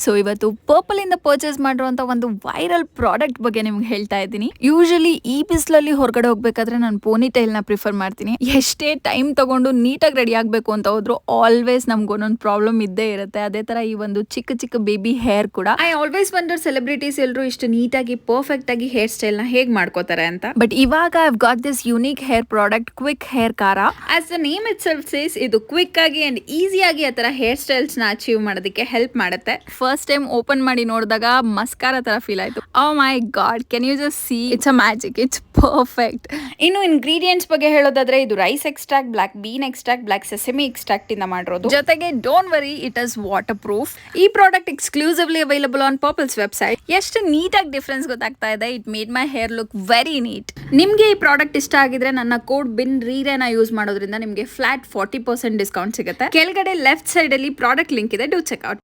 So ಇವತ್ತು purple ಇಂದ purchase ಮಾಡಿರುವಂತ ಒಂದು ವೈರಲ್ ಪ್ರಾಡಕ್ಟ್ ಬಗ್ಗೆ ನಿಮ್ಗೆ ಹೇಳ್ತಾ ಇದ್ದೀನಿ. ಯೂಶಲಿ ಈ ಬಿಸಿಲಲ್ಲಿ ಹೊರಗಡೆ ಹೋಗ್ಬೇಕಾದ್ರೆ ನಾನು ಪೋನಿ ಟೈಲ್ ನ ಪ್ರಿಫರ್ ಮಾಡ್ತೀನಿ. ಎಷ್ಟೇ ಟೈಮ್ ತಗೊಂಡು ನೀಟಾಗಿ ರೆಡಿ ಆಗ್ಬೇಕು ಅಂತ ಹೋದ್ರು ಆಲ್ವೇಸ್ ನಮ್ಗೆ ಒಂದೊಂದು ಪ್ರಾಬ್ಲಮ್ ಇದ್ದೇ ಇರುತ್ತೆ. ಅದೇ ತರ ಈ ಒಂದು ಚಿಕ್ಕ ಚಿಕ್ಕ ಬೇಬಿ ಹೇರ್ ಕೂಡ. ಐ ಆಲ್ವೇಸ್ ವಂಡರ್ ಸೆಲೆಬ್ರಿಟೀಸ್ ಎಲ್ಲರೂ ಇಷ್ಟು ನೀಟಾಗಿ ಪರ್ಫೆಕ್ಟ್ ಆಗಿ ಹೇರ್ ಸ್ಟೈಲ್ ನ ಹೇಗ್ ಮಾಡ್ಕೋತಾರೆ ಅಂತ. ಬಟ್ ಇವಾಗ I got this unique hair product quick hair ಕಾರ. As the name it self, says quick ಆಗಿ ಅಂಡ್ ಈಸಿಯಾಗಿ ಆ ತರ ಹೇರ್ ಸ್ಟೈಲ್ಸ್ ನ ಅಚೀವ್ ಮಾಡೋದಕ್ಕೆ ಹೆಲ್ಪ್ ಮಾಡುತ್ತೆ. ಫಸ್ಟ್ ಟೈಮ್ ಓಪನ್ ಮಾಡಿ ನೋಡಿದಾಗ ಮಸ್ಕಾರ ತರ ಫೀಲ್ ಆಯ್ತು. Oh my God, can you just see, it's a magic, it's perfect. ಇನ್ನು ಇಂಗ್ರೀಡಿಯೆಂಟ್ಸ್ ಬಗ್ಗೆ ಹೇಳೋದಾದ್ರೆ ಇದು rice extract, black bean extract, black sesame extract ಇಂದ ಮಾಡಿರೋದು. ಜೊತೆಗೆ don't worry, it is waterproof. ಈ product exclusively available on Purplle's website. ಎಷ್ಟು ನೀಟಾಗಿ ಡಿಫ್ರೆನ್ಸ್ ಗೊತ್ತಾಗ್ತಾ ಇದೆ. It made my hair look very neat. ನಿಮ್ಗೆ ಈ ಪ್ರಾಡಕ್ಟ್ ಇಷ್ಟ ಆಗಿದ್ರೆ ನನ್ನ ಕೋಡ್ ಬಿನ್ ರೀರೇನ ಯೂಸ್ ಮಾಡೋದ್ರಿಂದ ನಿಮ್ಗೆ ಫ್ಲಾಟ್ 40% ಡಿಸ್ಕೌಂಟ್ ಸಿಗುತ್ತೆ. ಕೆಳಗಡೆ ಲೆಫ್ಟ್ ಸೈಡ್ ಅಲ್ಲಿ ಪ್ರಾಡಕ್ಟ್ ಲಿಂಕ್ ಇದೆ, ಡೂ ಚೆಕ್ ಔಟ್.